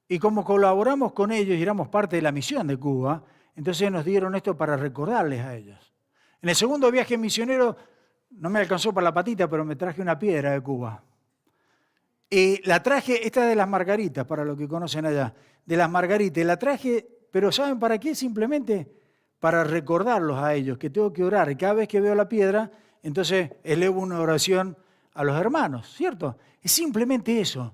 Y como colaboramos con ellos y éramos parte de la misión de Cuba, entonces nos dieron esto para recordarles a ellos. En el segundo viaje misionero no me alcanzó para la patita, pero me traje una piedra de Cuba. Y la traje, esta de las margaritas, para los que conocen allá, de las margaritas. La traje, pero ¿saben para qué? Simplemente para recordarlos a ellos, que tengo que orar. Y cada vez que veo la piedra, entonces elevo una oración a los hermanos, ¿cierto? Es simplemente eso.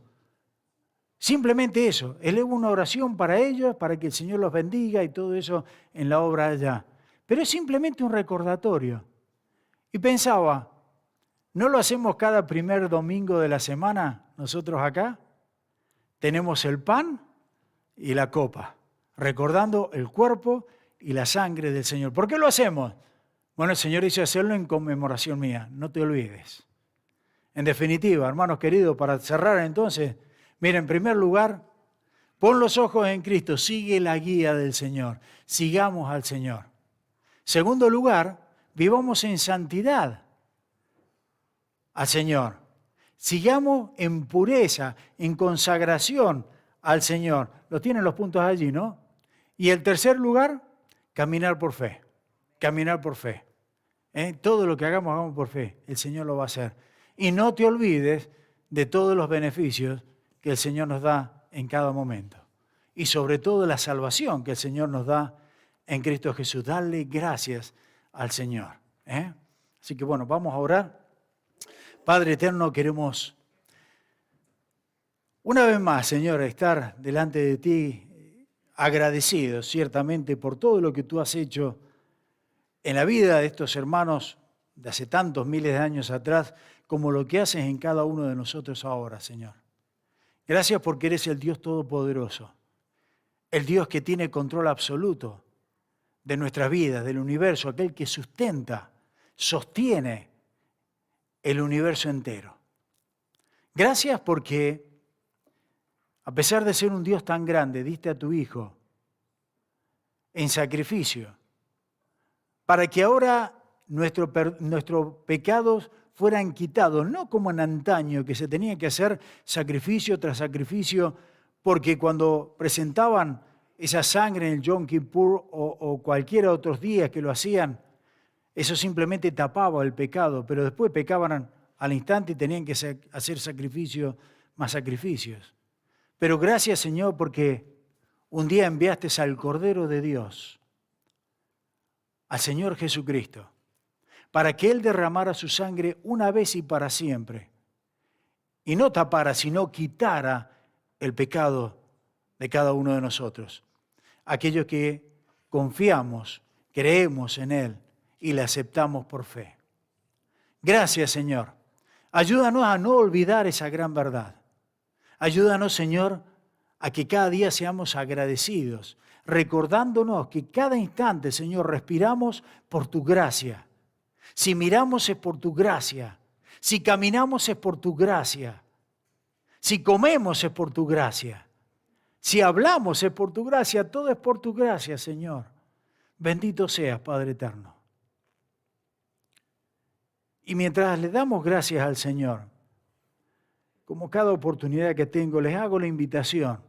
Simplemente eso. Elevo una oración para ellos, para que el Señor los bendiga y todo eso en la obra allá. Pero es simplemente un recordatorio. Y pensaba, ¿no lo hacemos cada primer domingo de la semana nosotros acá? Tenemos el pan y la copa, recordando el cuerpo y la sangre del Señor. ¿Por qué lo hacemos? Bueno, el Señor dice hacerlo en conmemoración mía, no te olvides. En definitiva, hermanos queridos, para cerrar entonces, mira, en primer lugar, pon los ojos en Cristo, sigue la guía del Señor, sigamos al Señor. Segundo lugar, vivamos en santidad al Señor. Sigamos en pureza, en consagración al Señor. Lo tienen los puntos allí, ¿no? Y el tercer lugar, caminar por fe. Caminar por fe. Todo lo que hagamos, hagamos por fe. El Señor lo va a hacer. Y no te olvides de todos los beneficios que el Señor nos da en cada momento. Y sobre todo la salvación que el Señor nos da en Cristo Jesús. Darle gracias al Señor. Así que bueno, vamos a orar. Padre eterno, queremos una vez más, Señor, estar delante de ti agradecidos ciertamente por todo lo que tú has hecho en la vida de estos hermanos de hace tantos miles de años atrás, como lo que haces en cada uno de nosotros ahora, Señor. Gracias porque eres el Dios Todopoderoso, el Dios que tiene control absoluto de nuestras vidas, del universo, aquel que sustenta, sostiene el universo entero. Gracias porque, a pesar de ser un Dios tan grande, diste a tu Hijo en sacrificio para que ahora nuestros pecados fueran quitados, no como en antaño, que se tenía que hacer sacrificio tras sacrificio, porque cuando presentaban esa sangre en el Yom Kippur o cualquiera otros días que lo hacían, eso simplemente tapaba el pecado, pero después pecaban al instante y tenían que hacer sacrificios más sacrificios. Pero gracias, Señor, porque un día enviaste al Cordero de Dios, al Señor Jesucristo, para que Él derramara su sangre una vez y para siempre, y no tapara, sino quitara el pecado de cada uno de nosotros. aquellos que confiamos, creemos en Él y le aceptamos por fe. Gracias, Señor. Ayúdanos a no olvidar esa gran verdad. Ayúdanos, Señor, a que cada día seamos agradecidos, recordándonos que cada instante, Señor, respiramos por tu gracia. Si miramos es por tu gracia. Si caminamos es por tu gracia. Si comemos es por tu gracia. Si hablamos es por tu gracia. Todo es por tu gracia, Señor. Bendito seas, Padre eterno. Y mientras le damos gracias al Señor, como cada oportunidad que tengo, les hago la invitación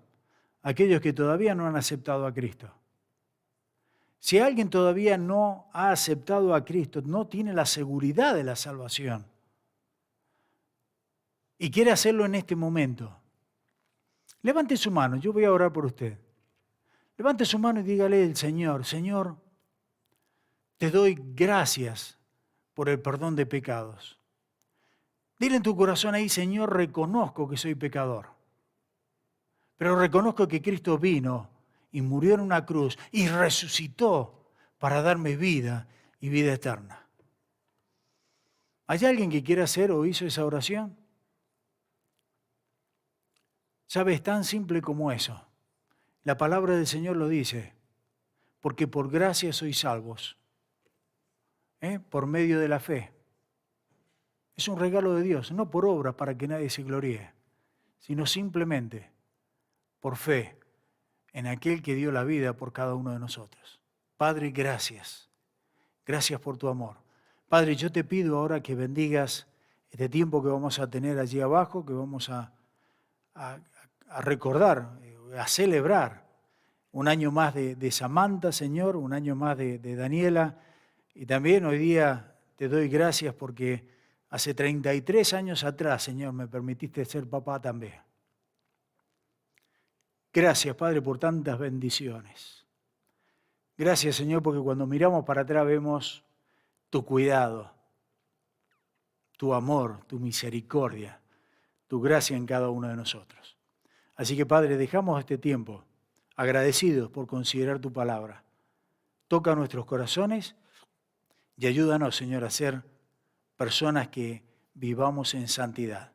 a aquellos que todavía no han aceptado a Cristo. Si alguien todavía no ha aceptado a Cristo, no tiene la seguridad de la salvación y quiere hacerlo en este momento, levante su mano, yo voy a orar por usted. Levante su mano y dígale al Señor, Señor, te doy gracias por el perdón de pecados. Dile en tu corazón ahí, Señor, reconozco que soy pecador, pero reconozco que Cristo vino y murió en una cruz y resucitó para darme vida y vida eterna. ¿Hay alguien que quiera hacer o hizo esa oración? ¿Sabe? Es tan simple como eso. La palabra del Señor lo dice, porque por gracia sois salvos, por medio de la fe. Es un regalo de Dios, no por obra para que nadie se gloríe, sino simplemente por fe en aquel que dio la vida por cada uno de nosotros. Padre, gracias. Gracias por tu amor. Padre, yo te pido ahora que bendigas este tiempo que vamos a tener allí abajo, que vamos a recordar, a celebrar un año más de Samantha, Señor, un año más de Daniela. Y también hoy día te doy gracias porque hace 33 años atrás, Señor, me permitiste ser papá también. Gracias, Padre, por tantas bendiciones. Gracias, Señor, porque cuando miramos para atrás vemos tu cuidado, tu amor, tu misericordia, tu gracia en cada uno de nosotros. Así que, Padre, dejamos este tiempo agradecidos por considerar tu palabra. Toca nuestros corazones y ayúdanos, Señor, a ser personas que vivamos en santidad.